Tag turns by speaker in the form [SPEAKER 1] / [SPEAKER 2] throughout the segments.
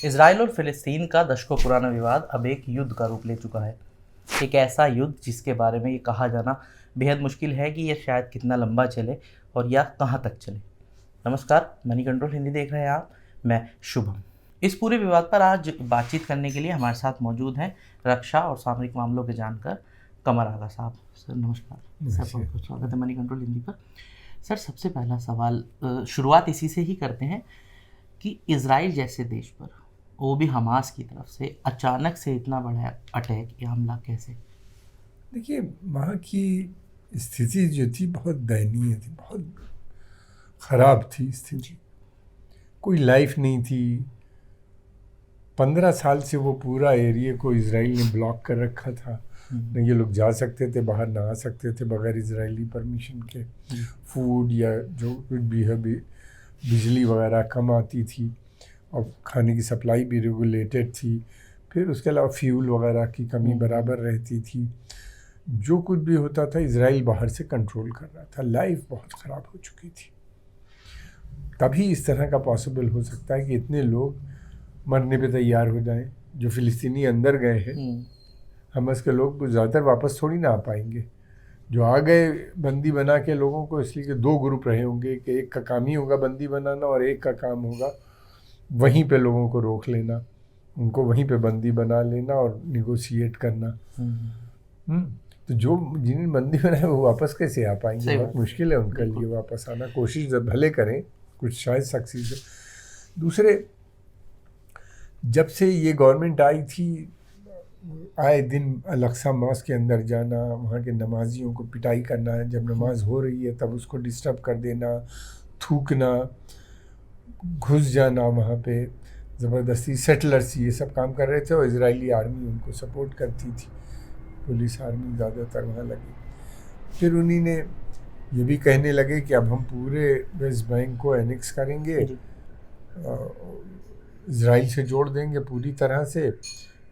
[SPEAKER 1] Israel और फिलिस्तीन का दशकों पुराना विवाद अब एक युद्ध का रूप ले चुका है। एक ऐसा युद्ध जिसके बारे में ये कहा जाना बेहद मुश्किल है कि यह शायद कितना लंबा चले और या कहाँ तक चले। नमस्कार, मनी कंट्रोल हिंदी देख रहे हैं आप। मैं शुभम। इस पूरे विवाद पर आज बातचीत करने के लिए हमारे साथ मौजूद हैं रक्षा और सामरिक मामलों के जानकार कमर आगा साहब। सर नमस्कार। सर बहुत बहुत स्वागत है मनी कंट्रोल हिंदी पर। सर सबसे पहला सवाल, शुरुआत इसी से ही करते हैं कि इजराइल जैसे देश पर, वो भी हमास की तरफ से अचानक से इतना बड़ा अटैक या हमला कैसे?
[SPEAKER 2] देखिए, वहाँ की स्थिति जो थी बहुत दयनीय थी, बहुत ख़राब थी स्थिति। कोई लाइफ नहीं थी। 15 साल से वो पूरा एरिया को इजराइल ने ब्लॉक कर रखा था। न ये लोग जा सकते थे, बाहर ना आ सकते थे बगैर इजरायली परमिशन के। फूड या जो कुछ भी है, बिजली वगैरह कम आती थी और खाने की सप्लाई भी रेगुलेटेड थी। फिर उसके अलावा फ्यूल वगैरह की कमी बराबर रहती थी। जो कुछ भी होता था इजराइल बाहर से कंट्रोल कर रहा था। लाइफ बहुत ख़राब हो चुकी थी। तभी इस तरह का पॉसिबल हो सकता है कि इतने लोग मरने पे तैयार हो जाएं। जो फ़िलिस्तीनी अंदर गए हैं, हमस के लोग ज़्यादातर वापस थोड़ी ना आ पाएंगे। जो आ गए बंदी बना के लोगों को, इसलिए कि दो ग्रुप रहे होंगे कि एक का काम ही होगा बंदी बनाना और एक का काम होगा वहीं पे लोगों को रोक लेना, उनको वहीं पे बंदी बना लेना और निगोशिएट करना। तो जो जिन्हें बंदी बनाए वो वापस कैसे आ पाएंगे? बहुत मुश्किल है उनके लिए वापस आना। कोशिश जब भले करें, कुछ शायद सक्सेस है। दूसरे, जब से ये गवर्नमेंट आई थी, आए दिन अलक्सा मॉस्क के अंदर जाना, वहाँ के नमाजियों को पिटाई करना, जब नमाज हो रही है तब उसको डिस्टर्ब कर देना, थूकना, घुस जाना वहाँ पे ज़बरदस्ती। सेटलर्स ये सब काम कर रहे थे और इजरायली आर्मी उनको सपोर्ट करती थी। पुलिस आर्मी ज़्यादातर वहाँ लगी। फिर उन्हीं ने ये भी कहने लगे कि अब हम पूरे वेस्ट बैंक को एनेक्स करेंगे, इजराइल से जोड़ देंगे पूरी तरह से,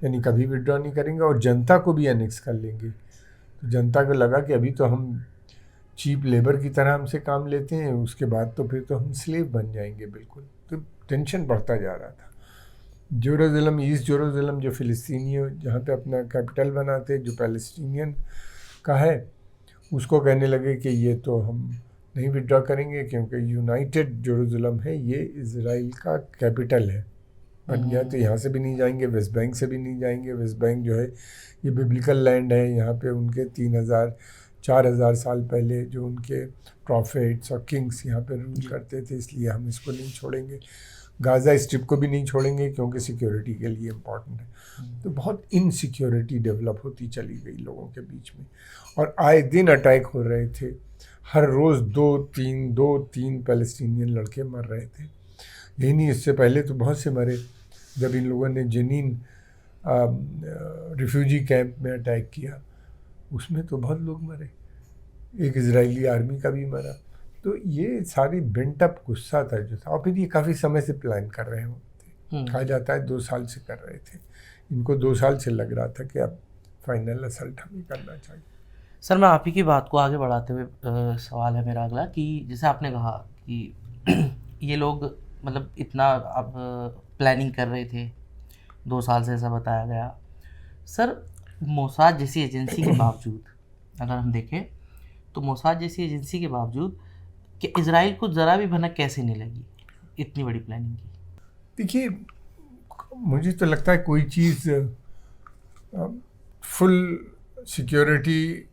[SPEAKER 2] यानी कभी विड्रॉ नहीं करेंगे और जनता को भी एनेक्स कर लेंगे। तो जनता को लगा कि अभी तो हम चीप लेबर की तरह हमसे काम लेते हैं, उसके बाद तो फिर तो हम स्लेव बन जाएंगे बिल्कुल। तो टेंशन बढ़ता जा रहा था। जेरूसलम, ईस्ट जेरूसलम जो फ़िलिस्तीनियों जहाँ पे अपना कैपिटल बनाते, जो पैलेस्टीनियन का है, उसको कहने लगे कि ये तो हम नहीं विड्रॉ करेंगे क्योंकि यूनाइटेड जेरूसलम है, ये इजराइल का कैपिटल है, बन गया। तो यहाँ से भी नहीं जाएंगे, वेस्ट बैंक से भी नहीं जाएंगे। वेस्ट बैंक जो है ये बिब्लिकल लैंड है। यहाँ पे उनके 3000-4000 साल पहले जो उनके प्रॉफिट्स और किंग्स यहाँ पे रूल करते थे, इसलिए हम इसको नहीं छोड़ेंगे। गाज़ा स्ट्रिप को भी नहीं छोड़ेंगे क्योंकि सिक्योरिटी के लिए इम्पॉर्टेंट है। तो बहुत इनसिक्योरिटी डेवलप होती चली गई लोगों के बीच में और आए दिन अटैक हो रहे थे। हर रोज़ 2-3 पैलेस्टीनियन लड़के मर रहे थे। यही नहीं, इससे पहले तो बहुत से मरे। जब इन लोगों ने जनीन रिफ्यूजी कैंप में अटैक किया, उसमें तो बहुत लोग मरे। एक इजरायली आर्मी का भी मरा। तो ये सारी बिल्ट अप गुस्सा था जो था। और फिर ये काफ़ी समय से प्लान कर रहे होते, कहा जाता है 2 साल से कर रहे थे। इनको 2 साल से लग रहा था कि अब फाइनल असल्ट हमें करना चाहिए।
[SPEAKER 1] सर मैं आप ही की बात को आगे बढ़ाते हुए सवाल है मेरा अगला कि जैसे आपने कहा कि ये लोग मतलब इतना अब प्लानिंग कर रहे थे, 2 साल से ऐसा बताया गया। सर मोसाद जैसी एजेंसी के बावजूद अगर हम देखें तो मोसाद जैसी एजेंसी के बावजूद कि इजराइल को ज़रा भी भनक कैसे नहीं लगी इतनी बड़ी प्लानिंग की?
[SPEAKER 2] देखिए, मुझे तो लगता है कोई चीज़ फुल सिक्योरिटी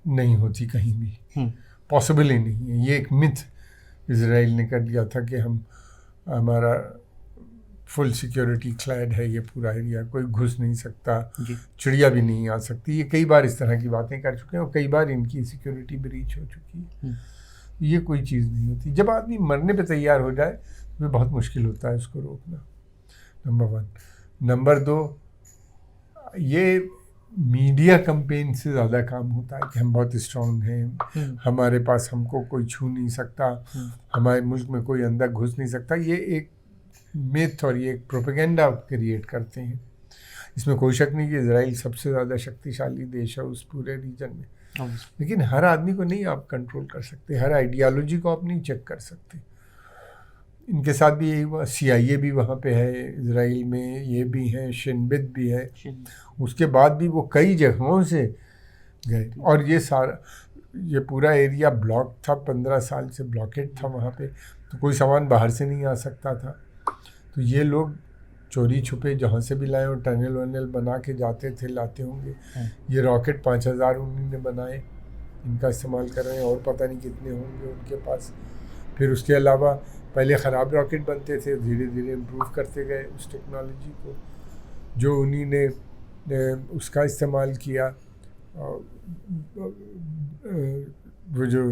[SPEAKER 2] नहीं होती कहीं भी, पॉसिबल ही नहीं है। ये एक मिथ इजराइल ने कर दिया था कि हमारा फुल सिक्योरिटी क्लैड है ये पूरा एरिया, कोई घुस नहीं सकता, चिड़िया भी नहीं आ सकती। ये कई बार इस तरह की बातें कर चुके हैं और कई बार इनकी सिक्योरिटी ब्रीच हो चुकी है। ये कोई चीज़ नहीं होती। जब आदमी मरने पे तैयार हो जाए तो बहुत मुश्किल होता है उसको रोकना, नंबर 1। नंबर 2, ये मीडिया कैंपेन से ज़्यादा काम होता है कि हम बहुत स्ट्रांग हैं, हमारे पास हमको कोई छू नहीं सकता, हमारे मुल्क में कोई अंदर घुस नहीं सकता। ये एक मिथ और ये एक प्रोपेगेंडा क्रिएट करते हैं। इसमें कोई शक नहीं कि इजराइल सबसे ज़्यादा शक्तिशाली देश है उस पूरे रीजन में। लेकिन हर आदमी को नहीं आप कंट्रोल कर सकते, हर आइडियोलॉजी को आप नहीं चेक कर सकते। इनके साथ भी CIA भी वहाँ पे है इजराइल में, ये भी हैं, शिनबित भी है। उसके बाद भी वो कई जगहों से गए और ये पूरा एरिया ब्लॉक था, 15 साल से ब्लॉकेट था वहाँ पे, तो कोई सामान बाहर से नहीं आ सकता था। तो ये लोग चोरी छुपे जहाँ से भी लाए और टनल वनल बना के जाते थे, लाते होंगे। ये रॉकेट 5000 उन्होंने बनाए, इनका इस्तेमाल कर रहे हैं, और पता नहीं कितने होंगे उनके पास। फिर उसके अलावा पहले ख़राब रॉकेट बनते थे, धीरे धीरे इम्प्रूव करते गए उस टेक्नोलॉजी को, जो उन्हीं ने उसका इस्तेमाल किया। वो जो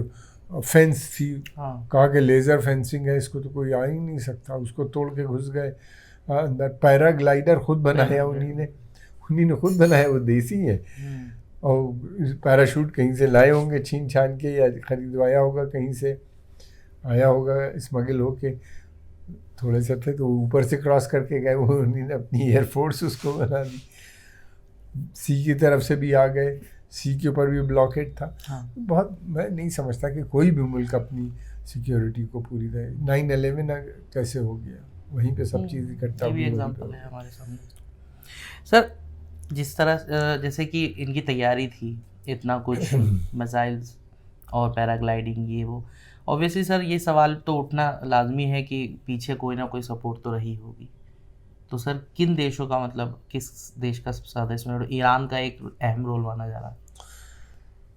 [SPEAKER 2] फेंस थी, कहा कि लेज़र फेंसिंग है, इसको तो कोई आ ही नहीं सकता, उसको तोड़ के घुस गए अंदर। पैराग्लाइडर खुद बनाया उन्हीं ने खुद बनाया, वो देसी है। और पैराशूट कहीं से लाए होंगे छीन छान के, या खरीदवाया होगा कहीं से, आया होगा स्मगल होके, थोड़े से थे तो ऊपर से क्रॉस करके गए, वो उन्होंने अपनी एयरफोर्स उसको बना दी। सी की तरफ से भी आ गए, सी के ऊपर भी ब्लॉकेट था। बहुत, मैं नहीं समझता कि कोई भी मुल्क अपनी सिक्योरिटी को पूरी तरह, 9/11 कैसे हो गया, वहीं पे सब चीज़ इकट्ठा हुई।
[SPEAKER 1] एग्जाम्पल है हमारे सामने। सर जिस तरह जैसे कि इनकी तैयारी थी, इतना कुछ मिसाइल्स और पैराग्लाइडिंग, ये वो, ऑब्वियसली सर ये सवाल तो उठना लाजमी है कि पीछे कोई ना कोई सपोर्ट तो रही होगी। तो सर किन देशों का, मतलब किस देश का सबसे ज़्यादा इसमें, ईरान का एक अहम रोल माना जा रहा है।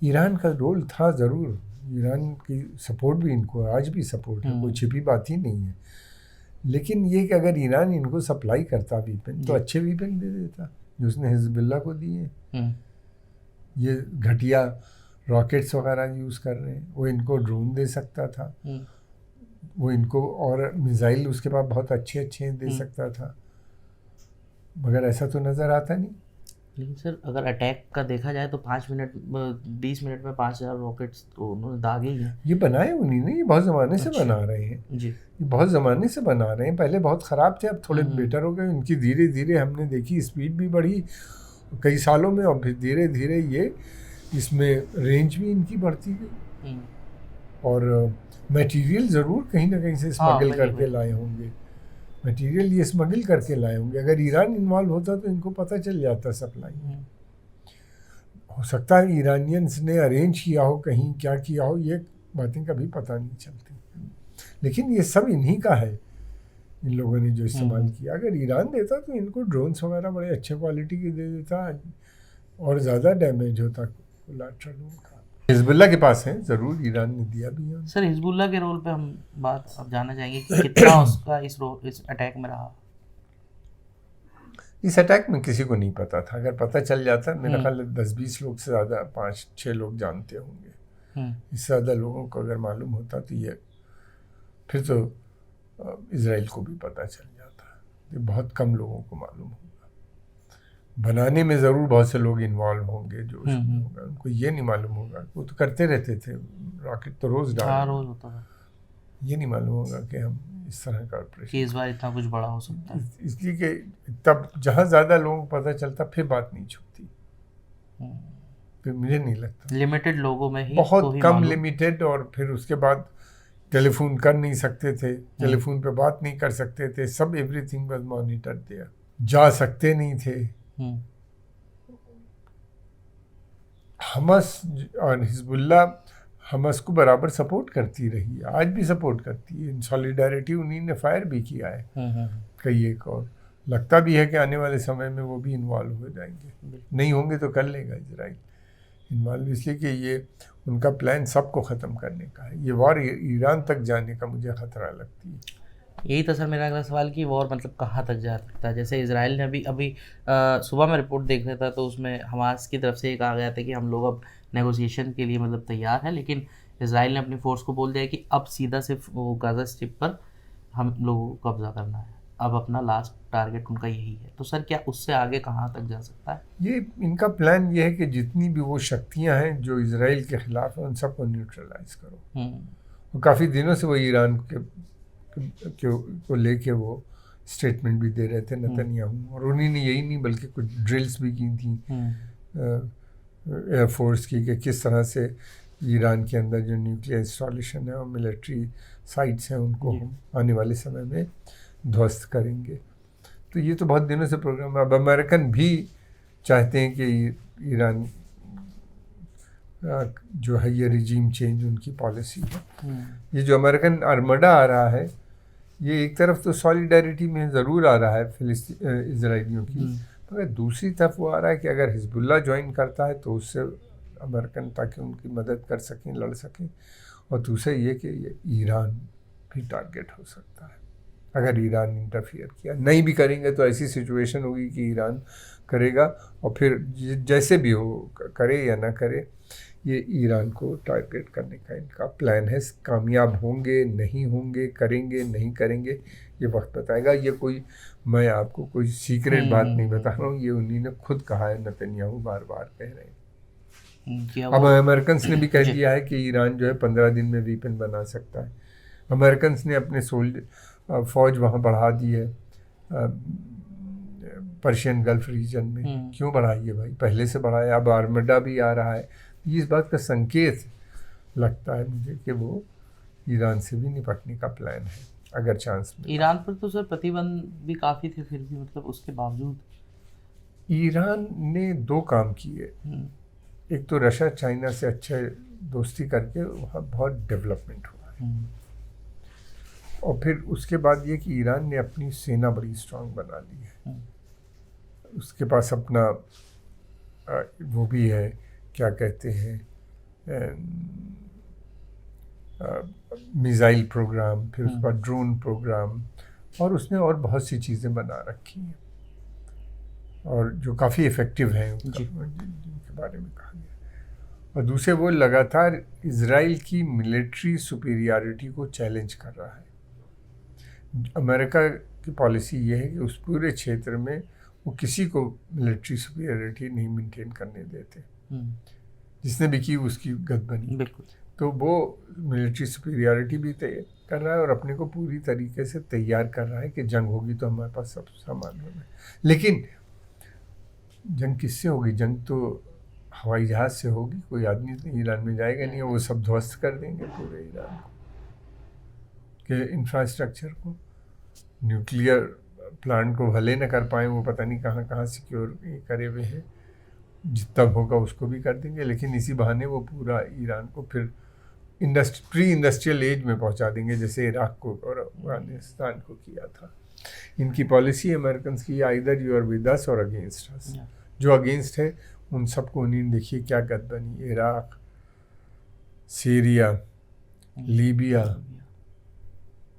[SPEAKER 2] ईरान का रोल था ज़रूर, ईरान की सपोर्ट भी इनको आज भी सपोर्ट है, कोई छिपी बात ही नहीं है। लेकिन ये कि अगर ईरान इनको सप्लाई करता वीपन, तो अच्छे वीपन दे देता जो उसने हिजबुल्लाह को दिए। ये घटिया रॉकेट्स वगैरह यूज़ कर रहे हैं, वो इनको ड्रोन दे सकता था, वो इनको और मिसाइल उसके पास बहुत अच्छे अच्छे दे सकता था, मगर ऐसा तो नज़र आता नहीं।
[SPEAKER 1] लेकिन सर अगर अटैक का देखा जाए तो 20 मिनट में 5000 रॉकेट्स तो उन्होंने दागे ही हैं।
[SPEAKER 2] ये बनाए उन्हीं ने, ये बहुत ज़माने से बना रहे हैं
[SPEAKER 1] जी,
[SPEAKER 2] ये बहुत ज़माने से बना रहे हैं। पहले बहुत ख़राब थे, अब थोड़े बेटर हो गए। इनकी धीरे धीरे हमने देखी स्पीड भी बढ़ी कई सालों में, और फिर धीरे धीरे ये इसमें रेंज भी इनकी बढ़ती गई। और मटेरियल ज़रूर कहीं ना कहीं से स्मगल करके लाए होंगे, मटेरियल ये स्मगल करके लाए होंगे। अगर ईरान इन्वॉल्व होता तो इनको पता चल जाता सप्लाई। हो सकता है ईरानियंस ने अरेंज किया हो, कहीं क्या किया हो, ये बातें कभी पता नहीं चलती। लेकिन ये सब इन्हीं का है, इन लोगों ने जो इस्तेमाल किया। अगर ईरान देता तो इनको ड्रोन्स वगैरह बड़े अच्छे क्वालिटी के दे देता, और ज़्यादा डैमेज होता कोलैटरल उनका। हिजबुल्लाह के पास है ज़रूर, ईरान ने दिया भी है।
[SPEAKER 1] सर हिजबुल्लाह के रोल पे हम बात अब जानना चाहेंगे कि कितना उसका इस अटैक में रहा।
[SPEAKER 2] इस अटैक में किसी को नहीं पता था, अगर पता चल जाता मेरा ख्याल 10-20 लोग से ज़्यादा, 5-6 लोग जानते होंगे। इससे ज़्यादा लोगों को अगर मालूम होता तो ये फिर तो इजराइल को भी पता चल जाता। ये बहुत कम लोगों को मालूम होगा। बनाने में ज़रूर बहुत से लोग इन्वॉल्व होंगे जो उसमें होगा, उनको ये नहीं मालूम होगा। वो तो करते रहते थे, रॉकेट तो रोज़
[SPEAKER 1] रोज़ होता है।
[SPEAKER 2] ये नहीं मालूम होगा कि हम इस तरह का ऑपरेशन
[SPEAKER 1] कि इस बार इतना कुछ बड़ा हो सकता है।
[SPEAKER 2] इसलिए कि तब जहाँ ज़्यादा लोगों को पता चलता फिर बात नहीं छुपती। फिर मुझे नहीं लगता,
[SPEAKER 1] लिमिटेड लोगों में ही,
[SPEAKER 2] बहुत कम लिमिटेड। और फिर उसके बाद टेलीफोन कर नहीं सकते थे, टेलीफोन पे बात नहीं कर सकते थे, सब एवरीथिंग वाज मॉनिटर दिया, जा सकते नहीं थे। हमास और हिजबुल्लाह हमास को बराबर सपोर्ट करती रही है, आज भी सपोर्ट करती है। इन सॉलिडारिटी उन्हीं ने फायर भी किया है कई एक, और लगता भी है कि आने वाले समय में वो भी इन्वॉल्व हो जाएंगे। नहीं होंगे तो कर लेगा इजराइल इन्वॉल्व, इसलिए कि ये उनका प्लान सबको ख़त्म करने का है। ये वॉर ईरान तक जाने का मुझे ख़तरा लगती है।
[SPEAKER 1] यही था सर मेरा अगला सवाल कि वॉर मतलब कहाँ तक जा सकता है। जैसे इजराइल ने अभी सुबह में रिपोर्ट देख रहा था तो उसमें हमास की तरफ से ये कहा गया था कि हम लोग अब नेगोशिएशन के लिए मतलब तैयार हैं, लेकिन इजराइल ने अपनी फोर्स को बोल दिया कि अब सीधा सिर्फ वो गाज़ा स्ट्रिप पर हम लोगों को कब्जा करना है, अब अपना लास्ट टारगेट उनका यही है। तो सर क्या उससे आगे कहाँ तक जा सकता है? ये
[SPEAKER 2] इनका प्लान ये है कि जितनी भी वो शक्तियाँ हैं जो इजराइल के ख़िलाफ़ हैं उन सबको न्यूट्रलाइज करो। और काफ़ी दिनों से वो ईरान को लेके वो स्टेटमेंट भी दे रहे थे नेतन्याहू, और उन्हीं ने यही नहीं बल्कि कुछ ड्रिल्स भी की थी एयरफोर्स की कि किस तरह से ईरान के अंदर जो न्यूक्लियर इंस्टॉलेशन है और मिलिट्री साइट्स हैं उनको हम आने वाले समय में ध्वस्त करेंगे। तो ये तो बहुत दिनों से प्रोग्राम है। अब अमेरिकन भी चाहते हैं कि ईरान जो है ये रिजीम चेंज उनकी पॉलिसी है। ये जो अमेरिकन आर्मडा आ रहा है ये एक तरफ तो सॉलिडारिटी में ज़रूर आ रहा है इजराइलियों की, मगर दूसरी तरफ वो आ रहा है कि अगर हिजबुल्ला ज्वाइन करता है तो उससे अमेरिकन ताकि उनकी मदद कर सकें, लड़ सकें। और दूसरा ये कि ये ईरान भी टारगेट हो सकता है अगर ईरान इंटरफियर किया। नहीं भी करेंगे तो ऐसी सिचुएशन होगी कि ईरान करेगा और फिर जैसे भी हो करे या ना करे ये ईरान को टारगेट करने का इनका प्लान है। कामयाब होंगे नहीं होंगे, करेंगे नहीं करेंगे, ये वक्त बताएगा। ये कोई मैं आपको कोई सीक्रेट बात नहीं बता रहा हूँ, ये उन्हीं ने खुद कहा है, नेतन्याहू बार बार कह रहे हैं। अब अमेरिकन ने भी कह दिया है कि ईरान जो है 15 दिन में वीपन बना सकता है। अमेरिकन ने अपने फौज वहाँ बढ़ा दी है पर्शियन गल्फ रीजन में। क्यों बढ़ाई है भाई, पहले से बढ़ाया, अब आर्मडा भी आ रहा है। इस बात का संकेत लगता है मुझे कि वो ईरान से भी निपटने का प्लान है अगर चांस मिले।
[SPEAKER 1] ईरान पर तो सर प्रतिबंध भी काफ़ी थे, फिर भी मतलब उसके बावजूद
[SPEAKER 2] ईरान ने 2 काम किए। एक तो रशिया चाइना से अच्छे दोस्ती करके वहाँ बहुत डेवलपमेंट हुआ है, और फिर उसके बाद ये कि ईरान ने अपनी सेना बड़ी स्ट्रांग बना ली है। उसके पास अपना वो भी है, क्या कहते हैं, मिसाइल प्रोग्राम, फिर उसके बाद ड्रोन प्रोग्राम, और उसने और बहुत सी चीज़ें बना रखी हैं और जो काफ़ी इफ़ेक्टिव हैं जिनके बारे में कहा गया। और दूसरे वो लगातार इजराइल की मिलिट्री सुपीरियरिटी को चैलेंज कर रहा है। अमेरिका की पॉलिसी ये है कि उस पूरे क्षेत्र में वो किसी को मिलिट्री सुपीरियरिटी नहीं मेंटेन करने देते। जिसने भी की उसकी गद बनी।
[SPEAKER 1] बिल्कुल।
[SPEAKER 2] तो वो मिलिट्री सुपीरियरिटी भी तय कर रहा है और अपने को पूरी तरीके से तैयार कर रहा है कि जंग होगी तो हमारे पास सब सामान होना है। लेकिन जंग किससे होगी? जंग तो हवाई जहाज़ से होगी। कोई आदमी ईरान में जाएगा नहीं, वो सब ध्वस्त कर देंगे पूरे ईरान को के इंफ्रास्ट्रक्चर को। न्यूक्लियर प्लांट को भले न कर पाएँ, वो पता नहीं कहाँ कहाँ सिक्योर करे हुए हैं, जितना होगा उसको भी कर देंगे। लेकिन इसी बहाने वो पूरा ईरान को फिर प्री इंडस्ट्रियल एज में पहुंचा देंगे, जैसे इराक को और अफगानिस्तान को किया था। इनकी पॉलिसी अमेरिकन की either you are with us or against अस। जो अगेंस्ट है उन सबको उन्हीं देखिए क्या गद बनी। Iraq, Syria, Libya,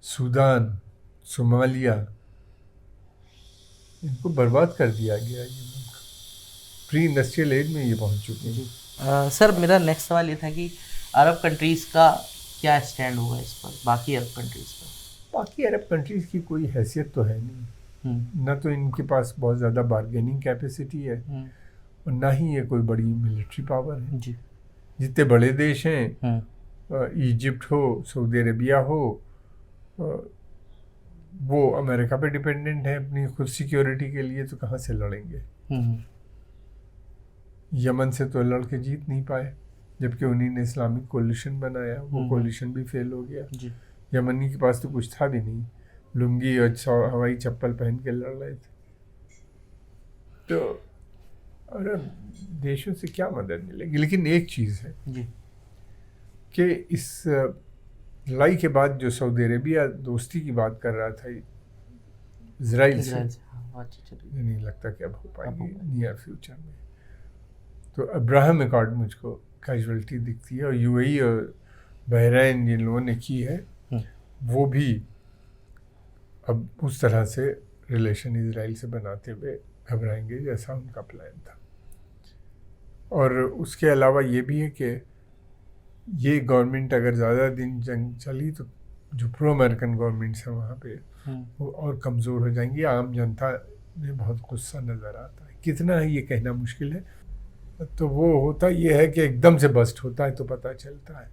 [SPEAKER 2] Sudan, Somalia, इनको बर्बाद कर दिया गया। ये प्री इंडस्ट्रियल एज में ये पहुंच चुके हैं।
[SPEAKER 1] सर मेरा नेक्स्ट सवाल ये था कि अरब कंट्रीज़ का क्या स्टैंड होगा इस पर, बाकी अरब कंट्रीज़ पर?
[SPEAKER 2] बाकी अरब कंट्रीज़ की कोई हैसियत तो है नहीं, ना तो इनके पास बहुत ज़्यादा बार्गेनिंग कैपेसिटी है और ना ही ये कोई बड़ी मिलिट्री पावर है।
[SPEAKER 1] जी।
[SPEAKER 2] जितने बड़े देश हैं, इजिप्ट हो, सऊदी अरेबिया हो, वो अमेरिका पे डिपेंडेंट है अपनी खुद सिक्योरिटी के लिए, तो कहाँ से लड़ेंगे? यमन से तो लड़ के जीत नहीं पाए, जबकि उन्हीं ने इस्लामिक कोलिशन बनाया, वो कोलिशन भी फेल हो गया। यमनी के पास तो कुछ था भी नहीं, लुंगी और हवाई चप्पल पहन के लड़ रहे थे। तो अरब देशों से क्या मदद मिलेगी? लेकिन एक चीज़ है कि इस लड़ाई के बाद जो सऊदी अरेबिया दोस्ती की बात कर रहा था इजराइल से, नहीं लगता कि अब हो पाएगी नियर फ्यूचर में। तो अब्राहम अकॉर्ड मुझको कैजुअलिटी दिखती है, और यूएई और बहरीन जिन लोगों ने की है वो भी अब उस तरह से रिलेशन इजराइल से बनाते हुए घबराएंगे जैसा उनका प्लान था। और उसके अलावा ये भी है कि ये गवर्नमेंट अगर ज़्यादा दिन जंग चली तो जो प्रो अमेरिकन गवर्नमेंट्स हैं वहाँ पे वो और कमज़ोर हो जाएंगी। आम जनता में बहुत गुस्सा नज़र आता है। कितना है ये कहना मुश्किल है। तो वो होता ये है कि एकदम से बस्ट होता है तो पता चलता है।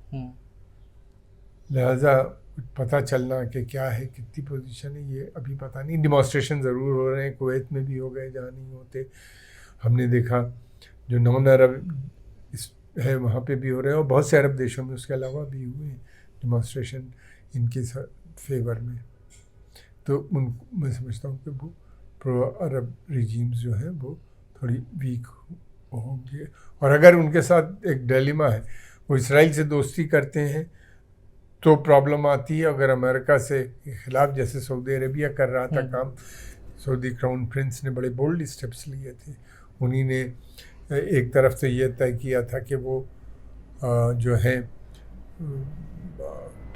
[SPEAKER 2] लिहाजा पता चलना कि क्या है, कितनी पोजीशन है, ये अभी पता नहीं। डिमॉन्स्ट्रेशन ज़रूर हो रहे हैं, कुवैत में भी हो गए जहाँ नहीं होते। हमने देखा जो नॉन अरब है वहाँ पे भी हो रहे हैं, और बहुत से अरब देशों में उसके अलावा भी हुए हैं डिमॉन्स्ट्रेशन इनके फेवर में। तो मैं समझता हूँ कि वो प्रो अरब रिजीम्स जो हैं वो थोड़ी वीक होंगे। और अगर उनके साथ एक डिलेमा है, वो इसराइल से दोस्ती करते हैं तो प्रॉब्लम आती है, अगर अमेरिका से खिलाफ जैसे सऊदी अरेबिया कर रहा था काम, सऊदी क्राउन प्रिंस ने बड़े बोल्ड स्टेप्स लिए थे। उन्हीं ने एक तरफ तो ये तय किया था कि वो जो है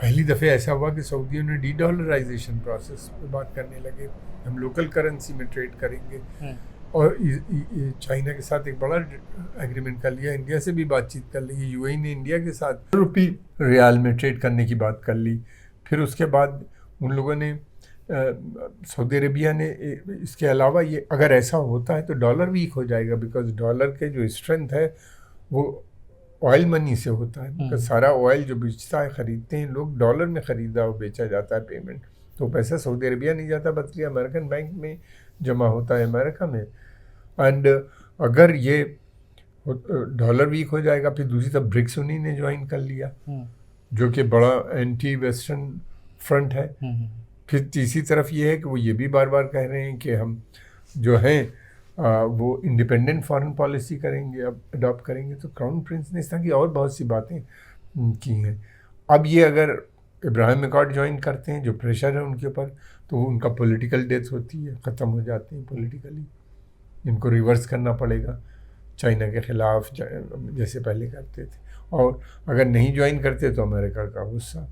[SPEAKER 2] पहली दफ़े ऐसा हुआ कि सऊदियों ने डी डॉलराइजेशन प्रोसेस पे बात करने लगे, हम लोकल करेंसी में ट्रेड करेंगे। और चाइना के साथ एक बड़ा एग्रीमेंट कर लिया, इंडिया से भी बातचीत कर ली, यूएई ने इंडिया के साथ रुपी रियाल में ट्रेड करने की बात कर ली। फिर उसके बाद उन लोगों ने सऊदी अरेबिया ने इसके अलावा ये अगर ऐसा होता है तो डॉलर वीक हो जाएगा, बिकॉज डॉलर के जो स्ट्रेंथ है वो ऑयल मनी से होता है, बिकॉज सारा ऑयल जो बेचता है ख़रीदते हैं लोग, डॉलर में ख़रीदा और बेचा जाता है पेमेंट, तो पैसा सऊदी अरेबिया नहीं जाता बल्कि अमेरिकन बैंक में जमा होता है अमेरिका में। एंड अगर ये डॉलर वीक हो जाएगा, फिर दूसरी तरफ ब्रिक्स उन्हीं ने ज्वाइन कर लिया जो कि बड़ा एंटी वेस्टर्न फ्रंट है। फिर तीसरी तरफ ये है कि वो ये भी बार बार कह रहे हैं कि हम जो हैं वो इंडिपेंडेंट फॉरेन पॉलिसी करेंगे, अब अडॉप्ट करेंगे। तो क्राउन प्रिंस ने इस तरह की और बहुत सी बातें की हैं। अब ये अगर इब्राहिम अकॉर्ड ज्वाइन करते हैं, जो प्रेशर है उनके ऊपर, तो उनका पॉलिटिकल डेथ होती है, ख़त्म हो जाते हैं पॉलिटिकली। इनको रिवर्स करना पड़ेगा चाइना के ख़िलाफ़ जैसे पहले करते थे। और अगर नहीं ज्वाइन करते तो अमेरिका का गुस्सा,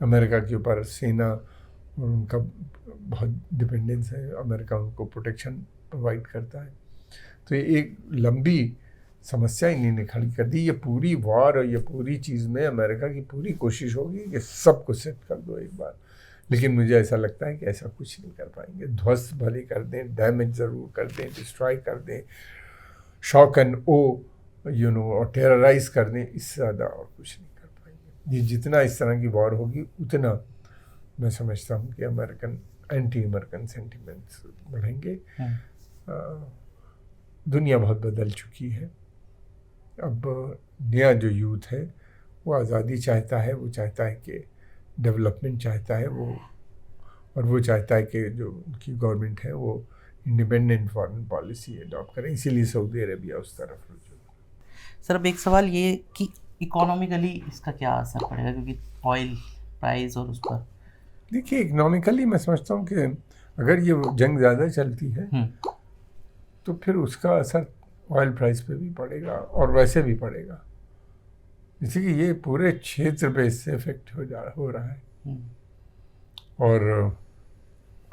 [SPEAKER 2] अमेरिका के ऊपर सेना और उनका बहुत डिपेंडेंस है, अमेरिका उनको प्रोटेक्शन प्रोवाइड करता है। तो ये एक लंबी समस्या इन्हीं ने खड़ी कर दी। ये पूरी वॉर और ये पूरी चीज़ में अमेरिका की पूरी कोशिश होगी कि सब कुछ सेट कर दो एक बार, लेकिन मुझे ऐसा लगता है कि ऐसा कुछ नहीं कर पाएंगे। ध्वस्त भले कर दें, डैमेज ज़रूर कर दें, डिस्ट्रॉय कर दें, शॉक एंड ओ और टेरराइज कर दें, इससे ज़्यादा और कुछ नहीं कर पाएंगे। ये जितना इस तरह की वॉर होगी उतना मैं समझता हूँ कि एंटी अमेरिकन सेंटिमेंट्स बढ़ेंगे। दुनिया बहुत बदल चुकी है। अब नया जो यूथ है वो आज़ादी चाहता है, वो चाहता है कि डेवलपमेंट चाहता है वो, और वो चाहता है कि जो उनकी गवर्नमेंट है वो इंडिपेंडेंट फॉरेन पॉलिसी अडॉप्ट करें, इसीलिए सऊदी अरेबिया उस तरफ रुझू।
[SPEAKER 1] सर अब एक सवाल ये कि इकोनॉमिकली इसका क्या असर पड़ेगा, क्योंकि ऑयल प्राइस और उस पर
[SPEAKER 2] देखिए इकोनॉमिकली मैं समझता हूँ कि अगर ये जंग ज़्यादा चलती है तो फिर उसका असर ऑयल प्राइस पे भी पड़ेगा और वैसे भी पड़ेगा, इसीलिए ये पूरे क्षेत्र पे इससे इफेक्ट हो रहा है। और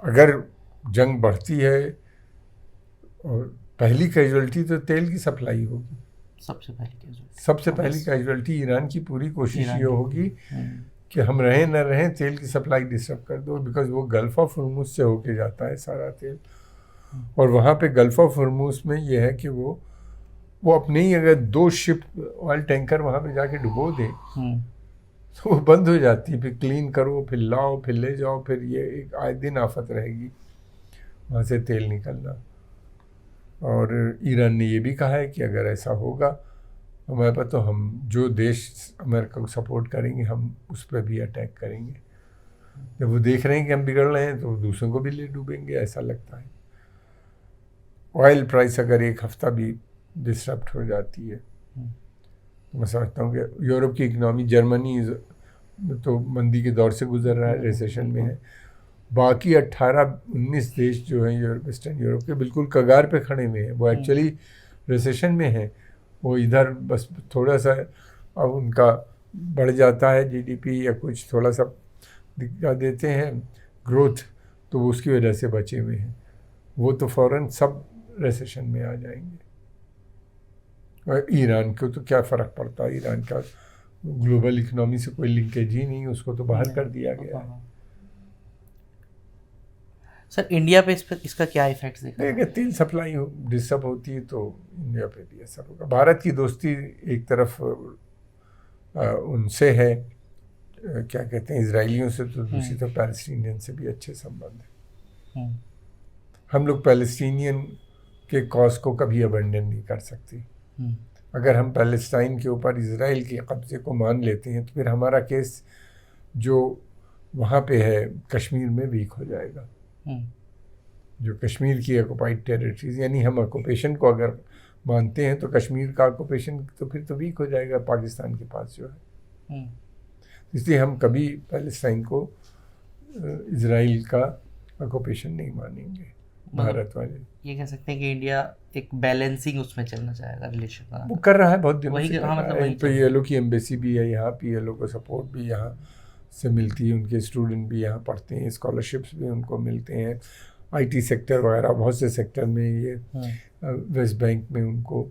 [SPEAKER 2] अगर जंग बढ़ती है और पहली कैजुअल्टी तो तेल की सप्लाई होगी, सबसे पहली कैजुअल्टी ईरान की पूरी कोशिश ये होगी कि हम रहें न रहें तेल की सप्लाई डिस्टर्ब कर दो, बिकॉज वो गल्फ ऑफ हॉर्मुज़ से होके जाता है सारा तेल। और वहाँ पे गल्फ ऑफ हॉर्मुज़ में ये है कि वो अपने ही अगर 2 शिप ऑयल टैंकर वहाँ पे जाके डुबो दें तो वो बंद हो जाती है, फिर क्लीन करो, फिर लाओ, फिर ले जाओ, फिर ये एक आए दिन आफत रहेगी वहाँ से तेल निकलना। और ईरान ने ये भी कहा है कि अगर ऐसा होगा हमारे पास तो हम जो देश अमेरिका को सपोर्ट करेंगे हम उस पर भी अटैक करेंगे। जब वो देख रहे हैं कि हम बिगड़ रहे हैं तो दूसरों को भी ले डूबेंगे, ऐसा लगता है। ऑयल प्राइस अगर एक हफ्ता भी डिस्टर्ब हो जाती है तो मैं समझता हूँ कि यूरोप की इकनॉमी, जर्मनी तो मंदी के दौर से गुजर रहा है, रिसेशन में है, बाकी 18-19 देश जो हैं वेस्टर्न यूरोप के बिल्कुल कगार पे खड़े हुए हैं, वो एक्चुअली रिसेशन में हैं। वो इधर बस थोड़ा सा अब उनका बढ़ जाता है जीडीपी या कुछ थोड़ा सा दिखा देते हैं ग्रोथ, तो वो उसकी वजह से बचे हुए हैं, वो तो फ़ौरन सब रिसेशन में आ जाएंगे। और ईरान को तो क्या फ़र्क पड़ता है, ईरान का ग्लोबल इकनॉमी से कोई लिंकेज ही नहीं, उसको तो बाहर कर दिया गया है।
[SPEAKER 1] सर इंडिया पे इसका क्या इफेक्ट देखा?
[SPEAKER 2] अगर तेल सप्लाई डिस्टर्ब होती है तो इंडिया पे भी असर होगा। भारत की दोस्ती एक तरफ उनसे है, क्या कहते हैं, इजराइलियों से, तो दूसरी तरफ पैलेस्टीनियन से भी अच्छे संबंध हैं। हम लोग पैलेस्टीनियन के कॉज को कभी अबंडन नहीं कर सकते, अगर हम पैलेस्टाइन के ऊपर इजराइल के कब्जे को मान लेते हैं तो फिर हमारा केस जो वहाँ पे है कश्मीर में वीक हो जाएगा। जो कश्मीर की ऑक्युपाइड टेरिटरीज, यानी हम ऑक्युपेशन को अगर मानते हैं तो कश्मीर का ऑक्युपेशन तो फिर तो वीक हो जाएगा पाकिस्तान के पास जो है। इसलिए हम कभी पैलेस्टाइन को इजराइल का ऑक्युपेशन नहीं मानेंगे भारत वाले।
[SPEAKER 1] ये कह सकते हैं कि इंडिया एक बैलेंसिंग उसमें चलना चाहेगा रिलेशन का।
[SPEAKER 2] वो कर रहा है बहुत दिनों
[SPEAKER 1] वही
[SPEAKER 2] से।
[SPEAKER 1] हाँ, मतलब वही
[SPEAKER 2] PLO की एम्बेसी भी है यहाँ, PLO को सपोर्ट भी यहाँ से मिलती है, उनके स्टूडेंट भी यहाँ पढ़ते हैं, स्कॉलरशिप्स भी उनको मिलते हैं, IT सेक्टर वगैरह बहुत से सेक्टर में ये वेस्ट बैंक में उनको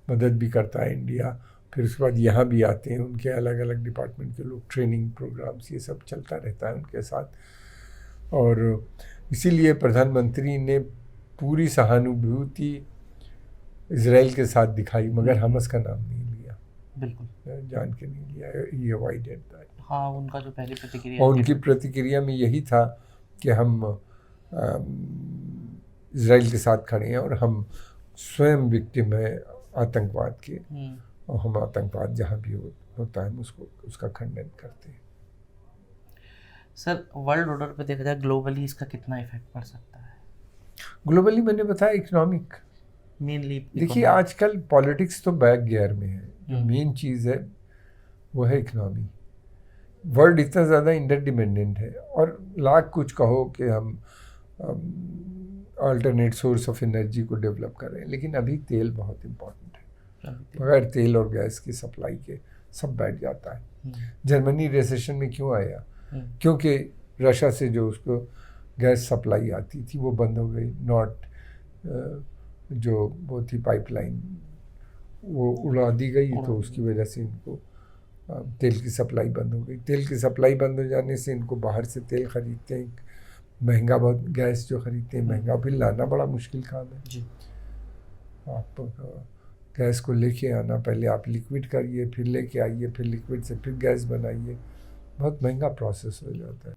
[SPEAKER 2] मदद भी करता है इंडिया। फिर उसके बाद यहाँ भी आते हैं उनके अलग अलग डिपार्टमेंट के लोग, ट्रेनिंग प्रोग्राम्स ये सब चलता रहता है उनके साथ। और इसीलिए प्रधानमंत्री ने पूरी सहानुभूति इजराइल के साथ दिखाई, मगर हमस का नाम नहीं लिया,
[SPEAKER 1] बिल्कुल
[SPEAKER 2] जान के नहीं लिया, ये अवॉइडेड दैट।
[SPEAKER 1] हाँ, उनका जो पहली प्रतिक्रिया
[SPEAKER 2] और उनकी प्रतिक्रिया में यही था कि हम इजराइल के साथ खड़े हैं और हम स्वयं विक्टिम हैं आतंकवाद के, और हम आतंकवाद जहाँ भी होता है हम उसका खंडन करते हैं।
[SPEAKER 1] सर, वर्ल्ड ऑर्डर पे देखा जाए ग्लोबली इसका कितना इफेक्ट पड़ सकता है?
[SPEAKER 2] ग्लोबली मैंने बताया इकोनॉमिक
[SPEAKER 1] मेनली।
[SPEAKER 2] देखिए आजकल पॉलिटिक्स तो बैक गियर में है, जो मेन चीज़ है वो है इकोनॉमी। वर्ल्ड इतना ज़्यादा इंटरडिपेंडेंट है, और लाख कुछ कहो कि हम अल्टरनेट सोर्स ऑफ एनर्जी को डेवलप कर रहे हैं, लेकिन अभी तेल बहुत इम्पोर्टेंट है। बगैर तेल और गैस की सप्लाई के सब बैठ जाता है। जर्मनी रिसेशन में क्यों आया? क्योंकि रशिया से जो उसको गैस सप्लाई आती थी वो बंद हो गई। जो वो थी पाइपलाइन वो उड़ा दी गई, तो उसकी वजह से इनको तेल की सप्लाई बंद हो गई। तेल की सप्लाई बंद हो जाने से इनको बाहर से तेल ख़रीदते हैं महंगा बहुत, गैस जो ख़रीदते हैं महंगा, फिर लाना बड़ा मुश्किल काम है जी। आप गैस को लेके आना, पहले आप लिक्विड करिए, फिर लेके आइए, फिर लिक्विड से फिर गैस बनाइए, बहुत महंगा प्रोसेस हो जाता है।